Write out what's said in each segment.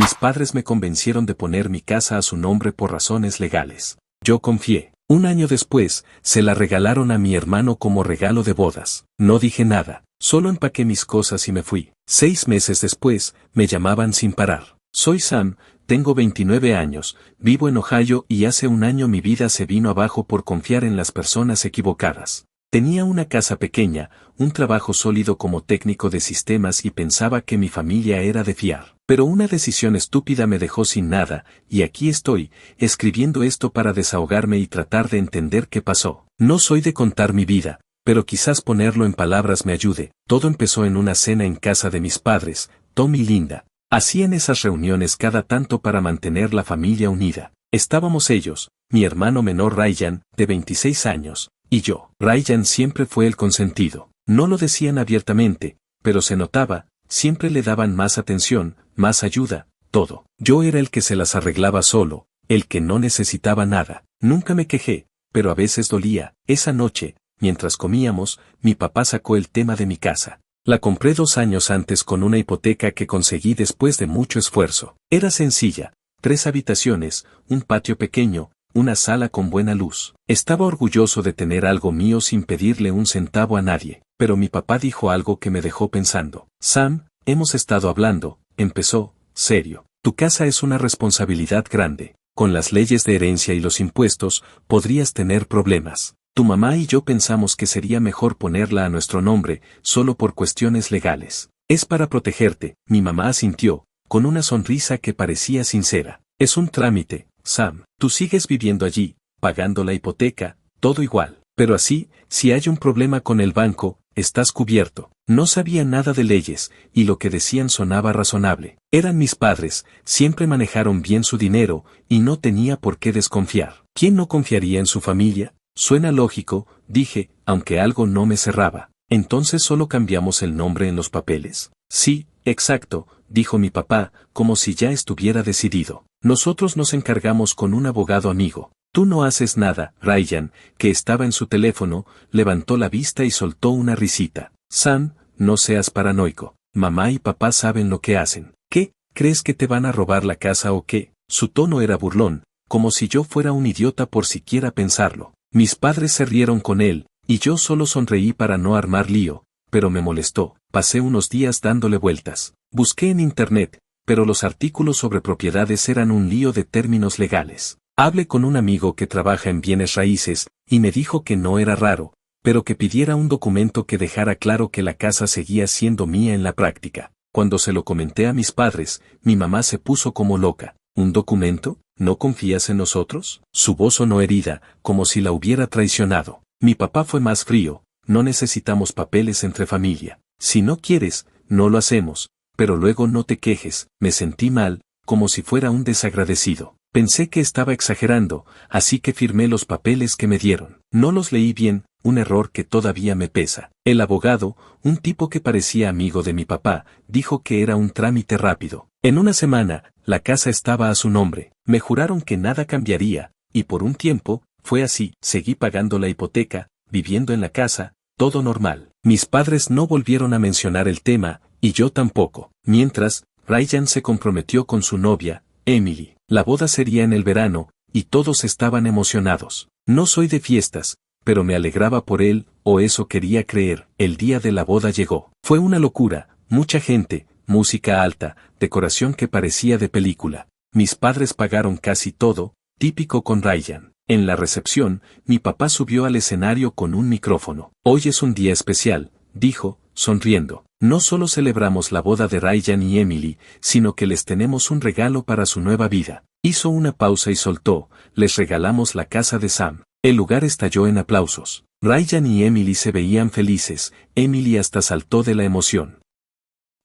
Mis padres me convencieron de poner mi casa a su nombre por razones legales. Yo confié. Un año después, se la regalaron a mi hermano como regalo de bodas. No dije nada, solo empaqué mis cosas y me fui. 6 meses después, me llamaban sin parar. Soy Sam, tengo 29 años, vivo en Ohio y hace un año mi vida se vino abajo por confiar en las personas equivocadas. Tenía una casa pequeña, un trabajo sólido como técnico de sistemas y pensaba que mi familia era de fiar. Pero una decisión estúpida me dejó sin nada, y aquí estoy, escribiendo esto para desahogarme y tratar de entender qué pasó. No soy de contar mi vida, pero quizás ponerlo en palabras me ayude. Todo empezó en una cena en casa de mis padres, Tom y Linda. Hacían esas reuniones cada tanto para mantener la familia unida. Estábamos ellos, mi hermano menor Ryan, de 26 años, y yo. Ryan siempre fue el consentido. No lo decían abiertamente, pero se notaba, siempre le daban más atención, más ayuda, todo. Yo era el que se las arreglaba solo, el que no necesitaba nada. Nunca me quejé, pero a veces dolía. Esa noche, mientras comíamos, mi papá sacó el tema de mi casa. La compré 2 años antes con una hipoteca que conseguí después de mucho esfuerzo. Era sencilla, 3 habitaciones, un patio pequeño, una sala con buena luz. Estaba orgulloso de tener algo mío sin pedirle un centavo a nadie, pero mi papá dijo algo que me dejó pensando. Sam, hemos estado hablando, empezó, serio. Tu casa es una responsabilidad grande. Con las leyes de herencia y los impuestos, podrías tener problemas. Tu mamá y yo pensamos que sería mejor ponerla a nuestro nombre, solo por cuestiones legales. Es para protegerte. Mi mamá asintió, con una sonrisa que parecía sincera. Es un trámite, Sam. Tú sigues viviendo allí, pagando la hipoteca, todo igual. Pero así, si hay un problema con el banco, estás cubierto. No sabía nada de leyes, y lo que decían sonaba razonable. Eran mis padres, siempre manejaron bien su dinero, y no tenía por qué desconfiar. ¿Quién no confiaría en su familia? Suena lógico, dije, aunque algo no me cerraba. ¿Entonces solo cambiamos el nombre en los papeles? Sí, exacto, dijo mi papá, como si ya estuviera decidido. Nosotros nos encargamos con un abogado amigo. Tú no haces nada. Ryan, que estaba en su teléfono, levantó la vista y soltó una risita. Sam, no seas paranoico. Mamá y papá saben lo que hacen. ¿Qué? ¿Crees que te van a robar la casa o qué? Su tono era burlón, como si yo fuera un idiota por siquiera pensarlo. Mis padres se rieron con él, y yo solo sonreí para no armar lío, pero me molestó. Pasé unos días dándole vueltas. Busqué en internet, pero los artículos sobre propiedades eran un lío de términos legales. Hablé con un amigo que trabaja en bienes raíces, y me dijo que no era raro, pero que pidiera un documento que dejara claro que la casa seguía siendo mía en la práctica. Cuando se lo comenté a mis padres, mi mamá se puso como loca. ¿Un documento? ¿No confías en nosotros? Su voz sonó herida, como si la hubiera traicionado. Mi papá fue más frío. No necesitamos papeles entre familia. Si no quieres, no lo hacemos, pero luego no te quejes. Me sentí mal, como si fuera un desagradecido. Pensé que estaba exagerando, así que firmé los papeles que me dieron. No los leí bien, un error que todavía me pesa. El abogado, un tipo que parecía amigo de mi papá, dijo que era un trámite rápido. En una semana, la casa estaba a su nombre. Me juraron que nada cambiaría, y por un tiempo, fue así. Seguí pagando la hipoteca, viviendo en la casa, todo normal. Mis padres no volvieron a mencionar el tema, y yo tampoco. Mientras, Ryan se comprometió con su novia, Emily. La boda sería en el verano, y todos estaban emocionados. No soy de fiestas, pero me alegraba por él, o eso quería creer. El día de la boda llegó. Fue una locura, mucha gente, música alta, decoración que parecía de película. Mis padres pagaron casi todo, típico con Ryan. En la recepción, mi papá subió al escenario con un micrófono. Hoy es un día especial, dijo, sonriendo. No solo celebramos la boda de Ryan y Emily, sino que les tenemos un regalo para su nueva vida. Hizo una pausa y soltó, les regalamos la casa de Sam. El lugar estalló en aplausos. Ryan y Emily se veían felices, Emily hasta saltó de la emoción.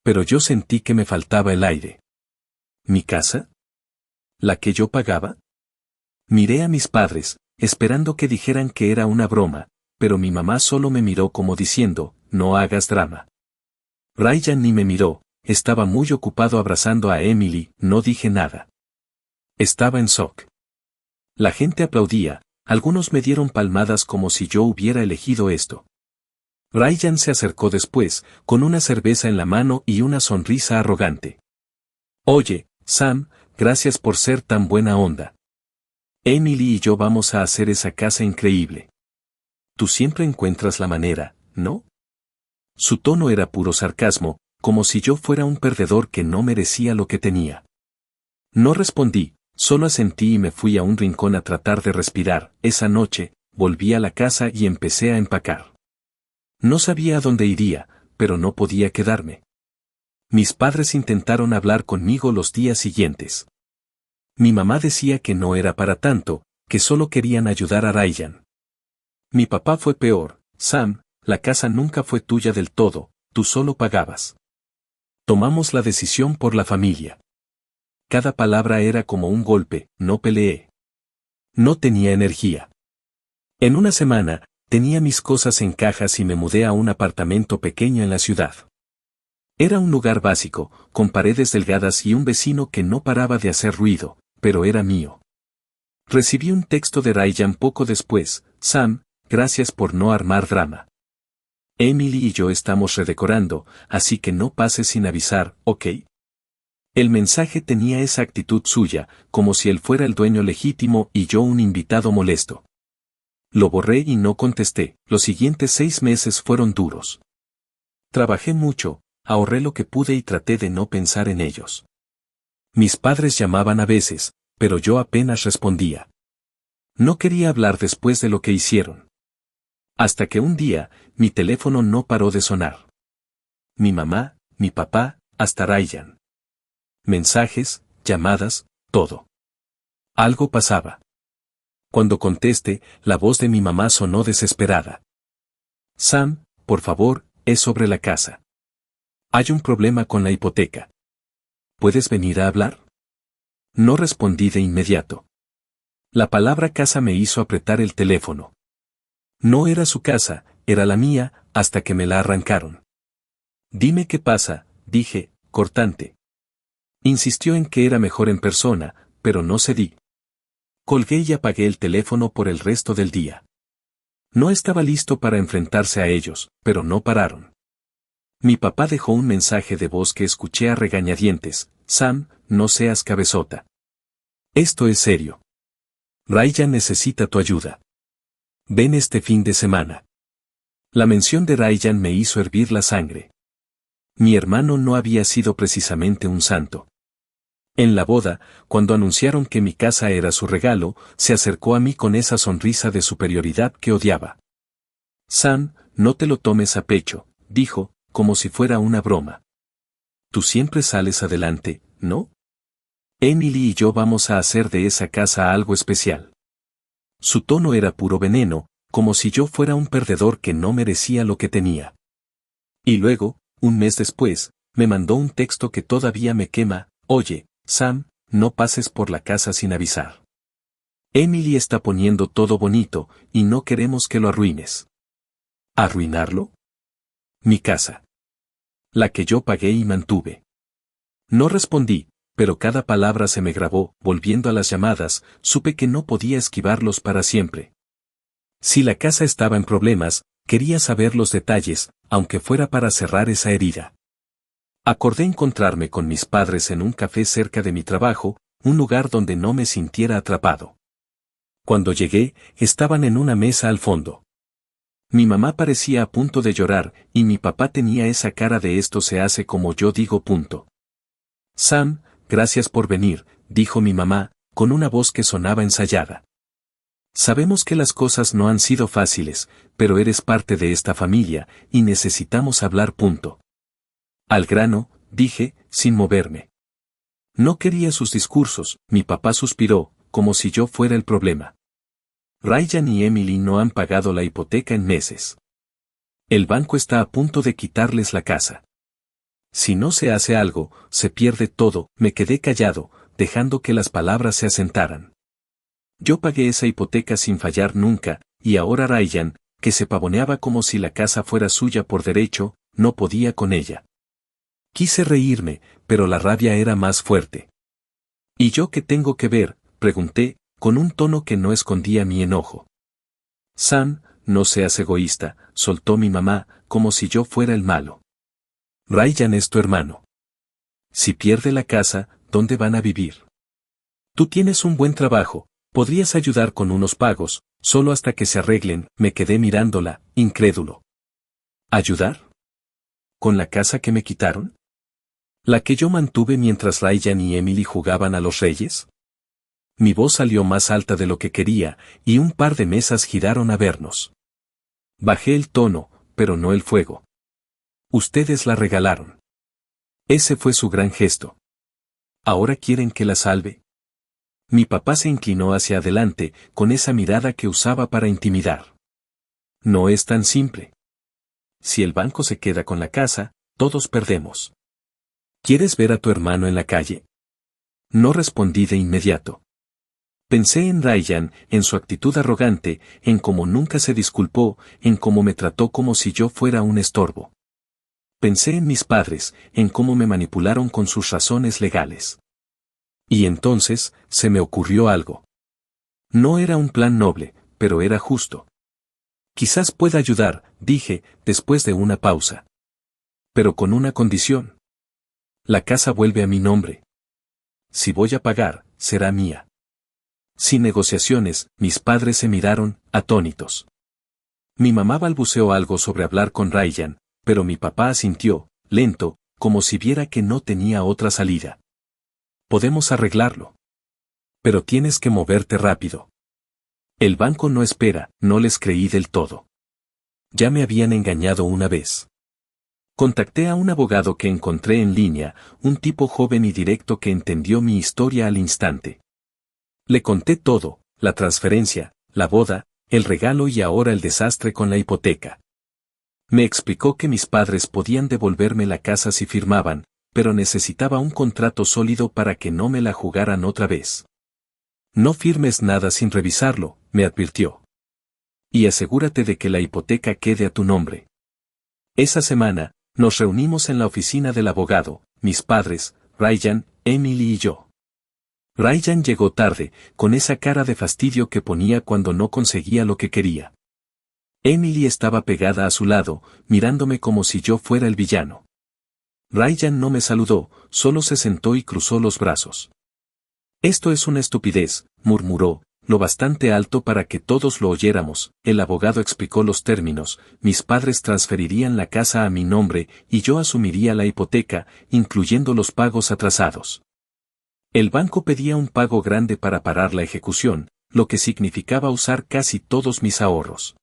Pero yo sentí que me faltaba el aire. ¿Mi casa? ¿La que yo pagaba? Miré a mis padres, esperando que dijeran que era una broma, pero mi mamá solo me miró como diciendo, no hagas drama. Ryan ni me miró, estaba muy ocupado abrazando a Emily, no dije nada. Estaba en shock. La gente aplaudía, algunos me dieron palmadas como si yo hubiera elegido esto. Ryan se acercó después, con una cerveza en la mano y una sonrisa arrogante. Oye, Sam, gracias por ser tan buena onda. Emily y yo vamos a hacer esa casa increíble. Tú siempre encuentras la manera, ¿no? Su tono era puro sarcasmo, como si yo fuera un perdedor que no merecía lo que tenía. No respondí, solo asentí y me fui a un rincón a tratar de respirar. Esa noche, volví a la casa y empecé a empacar. No sabía a dónde iría, pero no podía quedarme. Mis padres intentaron hablar conmigo los días siguientes. Mi mamá decía que no era para tanto, que solo querían ayudar a Ryan. Mi papá fue peor. Sam, la casa nunca fue tuya del todo, tú solo pagabas. Tomamos la decisión por la familia. Cada palabra era como un golpe, no peleé. No tenía energía. En una semana, tenía mis cosas en cajas y me mudé a un apartamento pequeño en la ciudad. Era un lugar básico, con paredes delgadas y un vecino que no paraba de hacer ruido, pero era mío. Recibí un texto de Ryan poco después: Sam, gracias por no armar drama. Emily y yo estamos redecorando, así que no pases sin avisar, ¿ok? El mensaje tenía esa actitud suya, como si él fuera el dueño legítimo y yo un invitado molesto. Lo borré y no contesté. Los siguientes 6 meses fueron duros. Trabajé mucho, ahorré lo que pude y traté de no pensar en ellos. Mis padres llamaban a veces, pero yo apenas respondía. No quería hablar después de lo que hicieron. Hasta que un día, mi teléfono no paró de sonar. Mi mamá, mi papá, hasta Ryan. Mensajes, llamadas, todo. Algo pasaba. Cuando contesté, la voz de mi mamá sonó desesperada. Sam, por favor, es sobre la casa. Hay un problema con la hipoteca. ¿Puedes venir a hablar? No respondí de inmediato. La palabra casa me hizo apretar el teléfono. No era su casa, era la mía, hasta que me la arrancaron. Dime qué pasa, dije, cortante. Insistió en que era mejor en persona, pero no cedí. Colgué y apagué el teléfono por el resto del día. No estaba listo para enfrentarse a ellos, pero no pararon. Mi papá dejó un mensaje de voz que escuché a regañadientes: Sam, no seas cabezota. Esto es serio. Ryan necesita tu ayuda. Ven este fin de semana. La mención de Ryan me hizo hervir la sangre. Mi hermano no había sido precisamente un santo. En la boda, cuando anunciaron que mi casa era su regalo, se acercó a mí con esa sonrisa de superioridad que odiaba. Sam, no te lo tomes a pecho, dijo, como si fuera una broma. Tú siempre sales adelante, ¿no? Emily y yo vamos a hacer de esa casa algo especial. Su tono era puro veneno, como si yo fuera un perdedor que no merecía lo que tenía. Y luego, un mes después, me mandó un texto que todavía me quema: oye, Sam, no pases por la casa sin avisar. Emily está poniendo todo bonito, y no queremos que lo arruines. ¿Arruinarlo? Mi casa. La que yo pagué y mantuve. No respondí, pero cada palabra se me grabó. Volviendo a las llamadas, supe que no podía esquivarlos para siempre. Si la casa estaba en problemas, quería saber los detalles, aunque fuera para cerrar esa herida. Acordé encontrarme con mis padres en un café cerca de mi trabajo, un lugar donde no me sintiera atrapado. Cuando llegué, estaban en una mesa al fondo. Mi mamá parecía a punto de llorar, y mi papá tenía esa cara de esto se hace como yo digo. Sam, gracias por venir, dijo mi mamá, con una voz que sonaba ensayada. Sabemos que las cosas no han sido fáciles, pero eres parte de esta familia, y necesitamos hablar. Al grano, dije, sin moverme. No quería sus discursos. Mi papá suspiró, como si yo fuera el problema. Ryan y Emily no han pagado la hipoteca en meses. El banco está a punto de quitarles la casa. Si no se hace algo, se pierde todo. Me quedé callado, dejando que las palabras se asentaran. Yo pagué esa hipoteca sin fallar nunca, y ahora Ryan, que se pavoneaba como si la casa fuera suya por derecho, no podía con ella. Quise reírme, pero la rabia era más fuerte. ¿Y yo qué tengo que ver?, pregunté, con un tono que no escondía mi enojo. Sam, no seas egoísta, soltó mi mamá, como si yo fuera el malo. Ryan es tu hermano. Si pierde la casa, ¿dónde van a vivir? Tú tienes un buen trabajo, podrías ayudar con unos pagos, solo hasta que se arreglen. Me quedé mirándola, incrédulo. ¿Ayudar? ¿Con la casa que me quitaron? ¿La que yo mantuve mientras Ryan y Emily jugaban a los reyes? Mi voz salió más alta de lo que quería, y un par de mesas giraron a vernos. Bajé el tono, pero no el fuego. Ustedes la regalaron. Ese fue su gran gesto. ¿Ahora quieren que la salve? Mi papá se inclinó hacia adelante, con esa mirada que usaba para intimidar. No es tan simple. Si el banco se queda con la casa, todos perdemos. ¿Quieres ver a tu hermano en la calle? No respondí de inmediato. Pensé en Ryan, en su actitud arrogante, en cómo nunca se disculpó, en cómo me trató como si yo fuera un estorbo. Pensé en mis padres, en cómo me manipularon con sus razones legales. Y entonces, se me ocurrió algo. No era un plan noble, pero era justo. Quizás pueda ayudar, dije, después de una pausa. Pero con una condición. La casa vuelve a mi nombre. Si voy a pagar, será mía. Sin negociaciones, mis padres se miraron, atónitos. Mi mamá balbuceó algo sobre hablar con Ryan, pero mi papá asintió, lento, como si viera que no tenía otra salida. Podemos arreglarlo. Pero tienes que moverte rápido. El banco no espera, no les creí del todo. Ya me habían engañado una vez. Contacté a un abogado que encontré en línea, un tipo joven y directo que entendió mi historia al instante. Le conté todo, la transferencia, la boda, el regalo y ahora el desastre con la hipoteca. Me explicó que mis padres podían devolverme la casa si firmaban, pero necesitaba un contrato sólido para que no me la jugaran otra vez. No firmes nada sin revisarlo, me advirtió. Y asegúrate de que la hipoteca quede a tu nombre. Esa semana, nos reunimos en la oficina del abogado, mis padres, Ryan, Emily y yo. Ryan llegó tarde, con esa cara de fastidio que ponía cuando no conseguía lo que quería. Emily estaba pegada a su lado, mirándome como si yo fuera el villano. Ryan no me saludó, solo se sentó y cruzó los brazos. Esto es una estupidez, murmuró, lo bastante alto para que todos lo oyéramos. El abogado explicó los términos: mis padres transferirían la casa a mi nombre y yo asumiría la hipoteca, incluyendo los pagos atrasados. El banco pedía un pago grande para parar la ejecución, lo que significaba usar casi todos mis ahorros.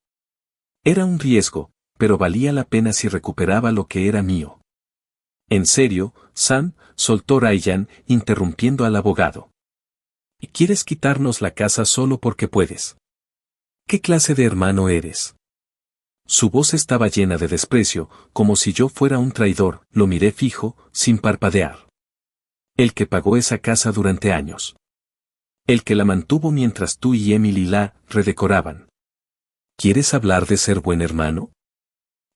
Era un riesgo, pero valía la pena si recuperaba lo que era mío. En serio, Sam, soltó Ryan, interrumpiendo al abogado. ¿Y quieres quitarnos la casa solo porque puedes? ¿Qué clase de hermano eres? Su voz estaba llena de desprecio, como si yo fuera un traidor. Lo miré fijo, sin parpadear. El que pagó esa casa durante años. El que la mantuvo mientras tú y Emily la redecoraban. ¿Quieres hablar de ser buen hermano?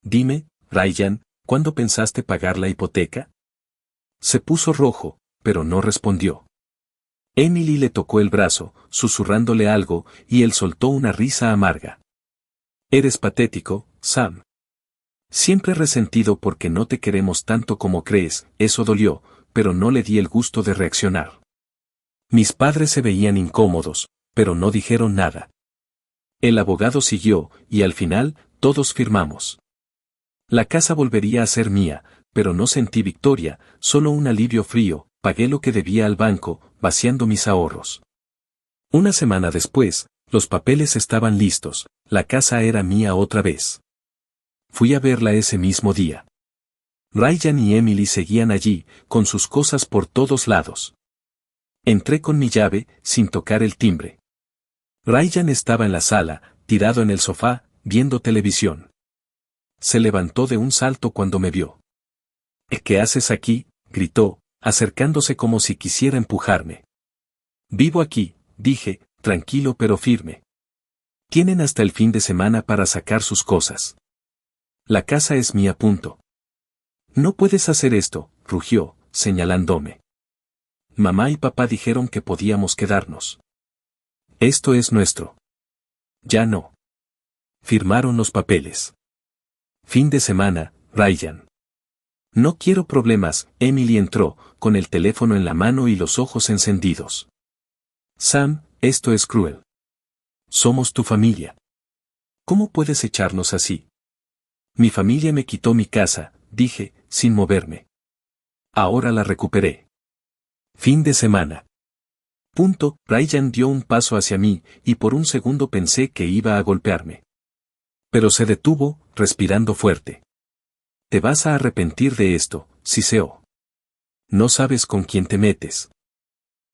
Dime, Ryan, ¿cuándo pensaste pagar la hipoteca? Se puso rojo, pero no respondió. Emily le tocó el brazo, susurrándole algo, y él soltó una risa amarga. Eres patético, Sam. Siempre resentido porque no te queremos tanto como crees. Eso dolió, pero no le di el gusto de reaccionar. Mis padres se veían incómodos, pero no dijeron nada. El abogado siguió, y al final, todos firmamos. La casa volvería a ser mía, pero no sentí victoria, solo un alivio frío. Pagué lo que debía al banco, vaciando mis ahorros. Una semana después, los papeles estaban listos, la casa era mía otra vez. Fui a verla ese mismo día. Ryan y Emily seguían allí, con sus cosas por todos lados. Entré con mi llave, sin tocar el timbre. Ryan estaba en la sala, tirado en el sofá, viendo televisión. Se levantó de un salto cuando me vio. ¿Qué haces aquí?, gritó, acercándose como si quisiera empujarme. Vivo aquí, dije, tranquilo pero firme. Tienen hasta el fin de semana para sacar sus cosas. La casa es mía. Punto. No puedes hacer esto, rugió, señalándome. Mamá y papá dijeron que podíamos quedarnos. Esto es nuestro. Ya no. Firmaron los papeles. Fin de semana, Ryan. No quiero problemas. Emily entró, con el teléfono en la mano y los ojos encendidos. Sam, esto es cruel. Somos tu familia. ¿Cómo puedes echarnos así? Mi familia me quitó mi casa, dije, sin moverme. Ahora la recuperé. Fin de semana. Ryan dio un paso hacia mí, y por un segundo pensé que iba a golpearme. Pero se detuvo, respirando fuerte. Te vas a arrepentir de esto, siseó. No sabes con quién te metes.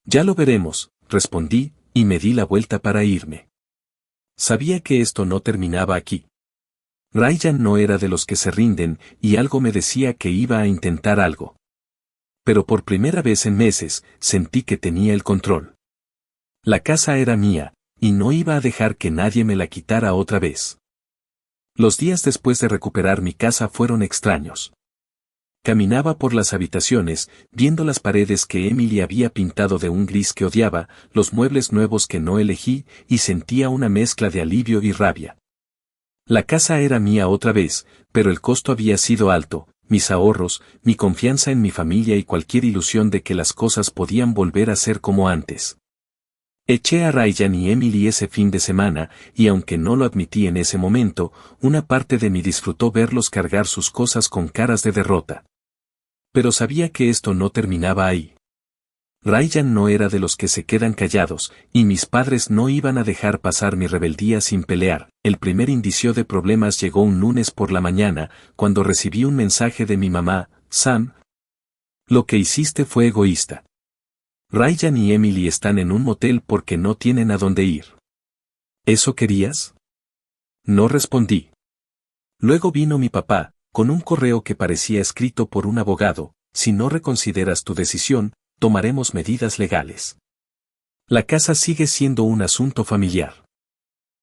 Ya lo veremos, respondí, y me di la vuelta para irme. Sabía que esto no terminaba aquí. Ryan no era de los que se rinden, y algo me decía que iba a intentar algo. Pero por primera vez en meses, sentí que tenía el control. La casa era mía, y no iba a dejar que nadie me la quitara otra vez. Los días después de recuperar mi casa fueron extraños. Caminaba por las habitaciones, viendo las paredes que Emily había pintado de un gris que odiaba, los muebles nuevos que no elegí, y sentía una mezcla de alivio y rabia. La casa era mía otra vez, pero el costo había sido alto, mis ahorros, mi confianza en mi familia y cualquier ilusión de que las cosas podían volver a ser como antes. Eché a Ryan y Emily ese fin de semana, y aunque no lo admití en ese momento, una parte de mí disfrutó verlos cargar sus cosas con caras de derrota. Pero sabía que esto no terminaba ahí. Ryan no era de los que se quedan callados, y mis padres no iban a dejar pasar mi rebeldía sin pelear. El primer indicio de problemas llegó un lunes por la mañana, cuando recibí un mensaje de mi mamá: Sam, lo que hiciste fue egoísta. Ryan y Emily están en un motel porque no tienen a dónde ir. ¿Eso querías? No respondí. Luego vino mi papá, con un correo que parecía escrito por un abogado: si no reconsideras tu decisión, tomaremos medidas legales. La casa sigue siendo un asunto familiar.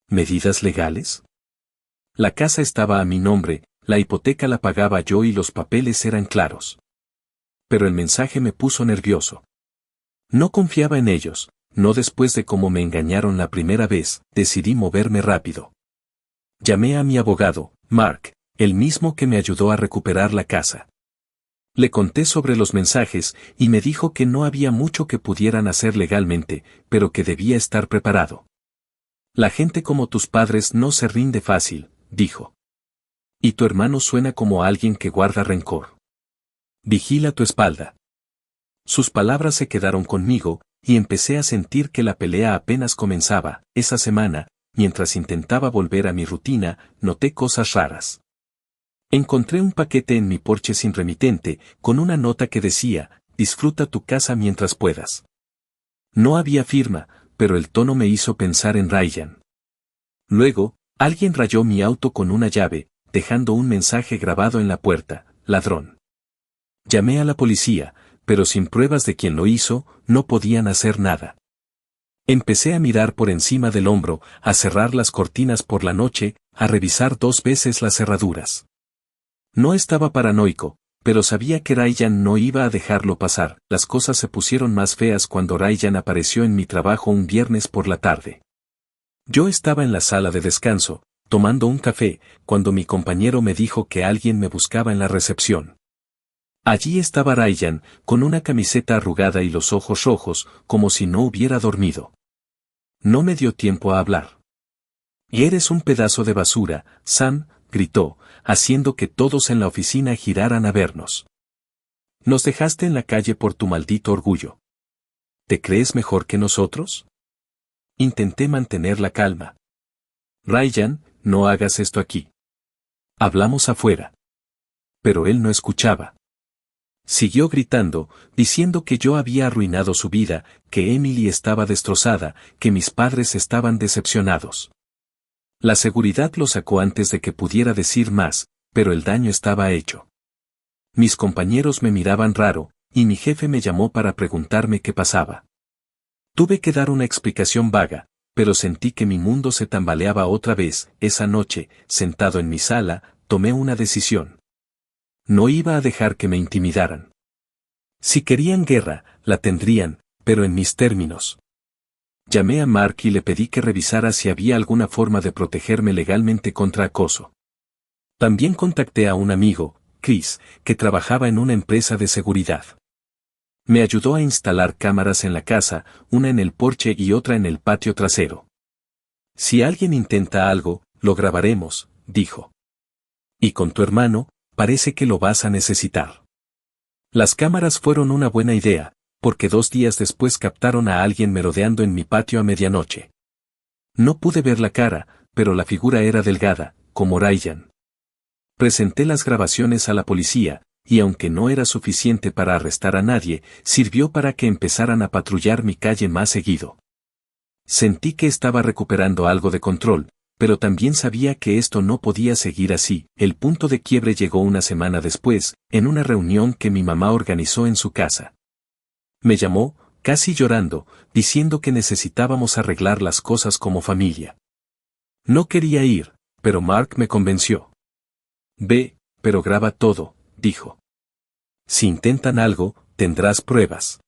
¿Medidas legales? La casa estaba a mi nombre, la hipoteca la pagaba yo y los papeles eran claros. Pero el mensaje me puso nervioso. No confiaba en ellos, no después de cómo me engañaron la primera vez, decidí moverme rápido. Llamé a mi abogado, Mark, el mismo que me ayudó a recuperar la casa. Le conté sobre los mensajes, y me dijo que no había mucho que pudieran hacer legalmente, pero que debía estar preparado. La gente como tus padres no se rinde fácil, dijo. Y tu hermano suena como alguien que guarda rencor. Vigila tu espalda. Sus palabras se quedaron conmigo, y empecé a sentir que la pelea apenas comenzaba. Esa semana, mientras intentaba volver a mi rutina, noté cosas raras. Encontré un paquete en mi porche sin remitente, con una nota que decía: disfruta tu casa mientras puedas. No había firma, pero el tono me hizo pensar en Ryan. Luego, alguien rayó mi auto con una llave, dejando un mensaje grabado en la puerta: ladrón. Llamé a la policía, pero sin pruebas de quién lo hizo, no podían hacer nada. Empecé a mirar por encima del hombro, a cerrar las cortinas por la noche, a revisar 2 veces las cerraduras. No estaba paranoico, pero sabía que Ryan no iba a dejarlo pasar. Las cosas se pusieron más feas cuando Ryan apareció en mi trabajo un viernes por la tarde. Yo estaba en la sala de descanso, tomando un café, cuando mi compañero me dijo que alguien me buscaba en la recepción. Allí estaba Ryan, con una camiseta arrugada y los ojos rojos, como si no hubiera dormido. No me dio tiempo a hablar. «Y eres un pedazo de basura, Sam», gritó, haciendo que todos en la oficina giraran a vernos. «Nos dejaste en la calle por tu maldito orgullo. ¿Te crees mejor que nosotros?» Intenté mantener la calma. «Ryan, no hagas esto aquí. Hablamos afuera». Pero él no escuchaba. Siguió gritando, diciendo que yo había arruinado su vida, que Emily estaba destrozada, que mis padres estaban decepcionados. La seguridad lo sacó antes de que pudiera decir más, pero el daño estaba hecho. Mis compañeros me miraban raro, y mi jefe me llamó para preguntarme qué pasaba. Tuve que dar una explicación vaga, pero sentí que mi mundo se tambaleaba otra vez. Esa noche, sentado en mi sala, tomé una decisión. No iba a dejar que me intimidaran. Si querían guerra, la tendrían, pero en mis términos. Llamé a Mark y le pedí que revisara si había alguna forma de protegerme legalmente contra acoso. También contacté a un amigo, Chris, que trabajaba en una empresa de seguridad. Me ayudó a instalar cámaras en la casa, una en el porche y otra en el patio trasero. Si alguien intenta algo, lo grabaremos, dijo. Y con tu hermano, parece que lo vas a necesitar. Las cámaras fueron una buena idea, porque 2 días después captaron a alguien merodeando en mi patio a medianoche. No pude ver la cara, pero la figura era delgada, como Ryan. Presenté las grabaciones a la policía, y aunque no era suficiente para arrestar a nadie, sirvió para que empezaran a patrullar mi calle más seguido. Sentí que estaba recuperando algo de control, pero también sabía que esto no podía seguir así. El punto de quiebre llegó una semana después, en una reunión que mi mamá organizó en su casa. Me llamó, casi llorando, diciendo que necesitábamos arreglar las cosas como familia. No quería ir, pero Mark me convenció. Ve, pero graba todo, dijo. Si intentan algo, tendrás pruebas.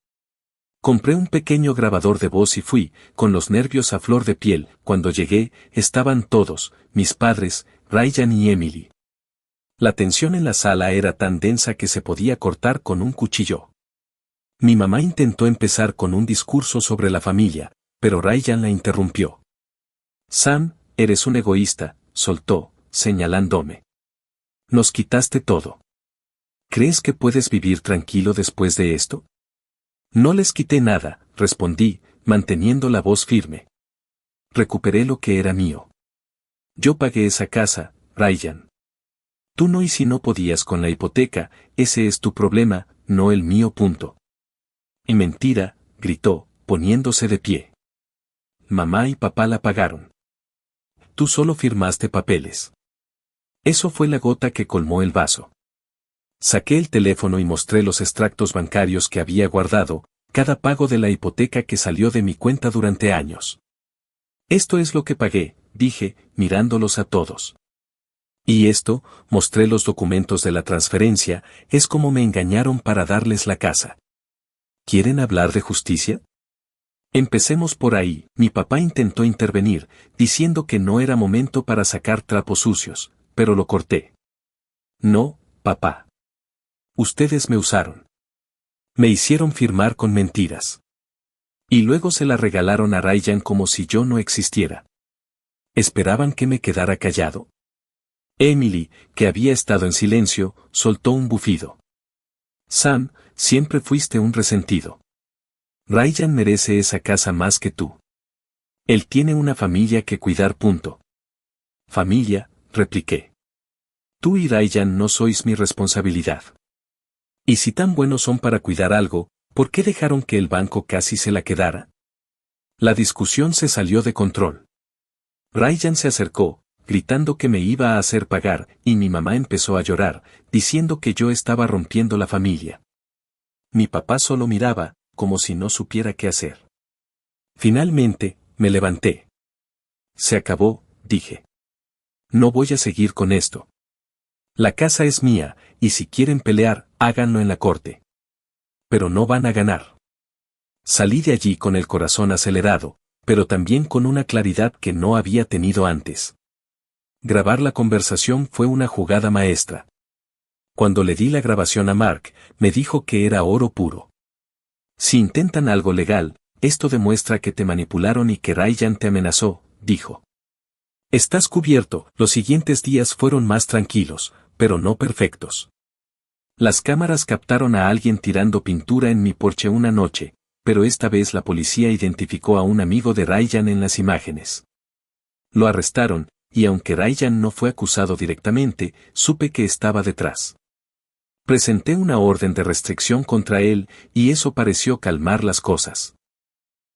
Compré un pequeño grabador de voz y fui, con los nervios a flor de piel. Cuando llegué, estaban todos, mis padres, Ryan y Emily. La tensión en la sala era tan densa que se podía cortar con un cuchillo. Mi mamá intentó empezar con un discurso sobre la familia, pero Ryan la interrumpió. Sam, eres un egoísta, soltó, señalándome. Nos quitaste todo. ¿Crees que puedes vivir tranquilo después de esto? No les quité nada, respondí, manteniendo la voz firme. Recuperé lo que era mío. Yo pagué esa casa, Ryan. Tú no, y si no podías con la hipoteca, ese es tu problema, no el mío. Punto. Y mentira, gritó, poniéndose de pie. Mamá y papá la pagaron. Tú solo firmaste papeles. Eso fue la gota que colmó el vaso. Saqué el teléfono y mostré los extractos bancarios que había guardado, cada pago de la hipoteca que salió de mi cuenta durante años. Esto es lo que pagué, dije, mirándolos a todos. Y esto, mostré los documentos de la transferencia, es como me engañaron para darles la casa. ¿Quieren hablar de justicia? Empecemos por ahí. Mi papá intentó intervenir, diciendo que no era momento para sacar trapos sucios, pero lo corté. No, papá. Ustedes me usaron. Me hicieron firmar con mentiras. Y luego se la regalaron a Ryan como si yo no existiera. ¿Esperaban que me quedara callado? Emily, que había estado en silencio, soltó un bufido. Sam, siempre fuiste un resentido. Ryan merece esa casa más que tú. Él tiene una familia que cuidar. Punto. Familia, repliqué. Tú y Ryan no sois mi responsabilidad. Y si tan buenos son para cuidar algo, ¿por qué dejaron que el banco casi se la quedara? La discusión se salió de control. Ryan se acercó, gritando que me iba a hacer pagar, y mi mamá empezó a llorar, diciendo que yo estaba rompiendo la familia. Mi papá solo miraba, como si no supiera qué hacer. Finalmente, me levanté. Se acabó, dije. No voy a seguir con esto. La casa es mía, y si quieren pelear, háganlo en la corte. Pero no van a ganar. Salí de allí con el corazón acelerado, pero también con una claridad que no había tenido antes. Grabar la conversación fue una jugada maestra. Cuando le di la grabación a Mark, me dijo que era oro puro. Si intentan algo legal, esto demuestra que te manipularon y que Ryan te amenazó, dijo. Estás cubierto. Los siguientes días fueron más tranquilos, pero no perfectos. Las cámaras captaron a alguien tirando pintura en mi porche una noche, pero esta vez la policía identificó a un amigo de Ryan en las imágenes. Lo arrestaron, y aunque Ryan no fue acusado directamente, supe que estaba detrás. Presenté una orden de restricción contra él, y eso pareció calmar las cosas.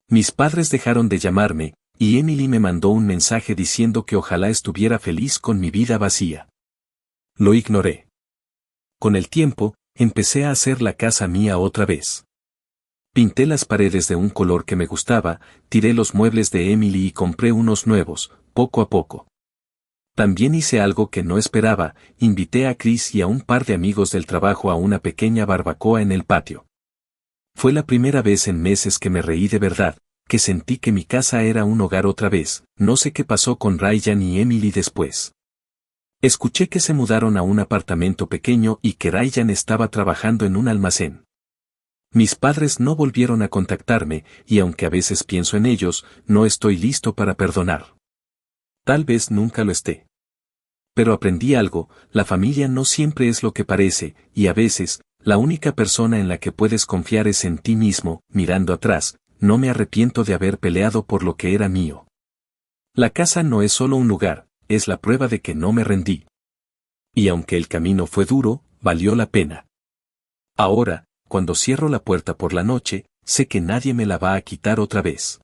Mis padres dejaron de llamarme, y Emily me mandó un mensaje diciendo que ojalá estuviera feliz con mi vida vacía. Lo ignoré. Con el tiempo, empecé a hacer la casa mía otra vez. Pinté las paredes de un color que me gustaba, tiré los muebles de Emily y compré unos nuevos, poco a poco. También hice algo que no esperaba, invité a Chris y a un par de amigos del trabajo a una pequeña barbacoa en el patio. Fue la primera vez en meses que me reí de verdad, que sentí que mi casa era un hogar otra vez. No sé qué pasó con Ryan y Emily después. Escuché que se mudaron a un apartamento pequeño y que Ryan estaba trabajando en un almacén. Mis padres no volvieron a contactarme, y aunque a veces pienso en ellos, no estoy listo para perdonar. Tal vez nunca lo esté. Pero aprendí algo, la familia no siempre es lo que parece, y a veces, la única persona en la que puedes confiar es en ti mismo. Mirando atrás, no me arrepiento de haber peleado por lo que era mío. La casa no es solo un lugar, es la prueba de que no me rendí. Y aunque el camino fue duro, valió la pena. Ahora, cuando cierro la puerta por la noche, sé que nadie me la va a quitar otra vez.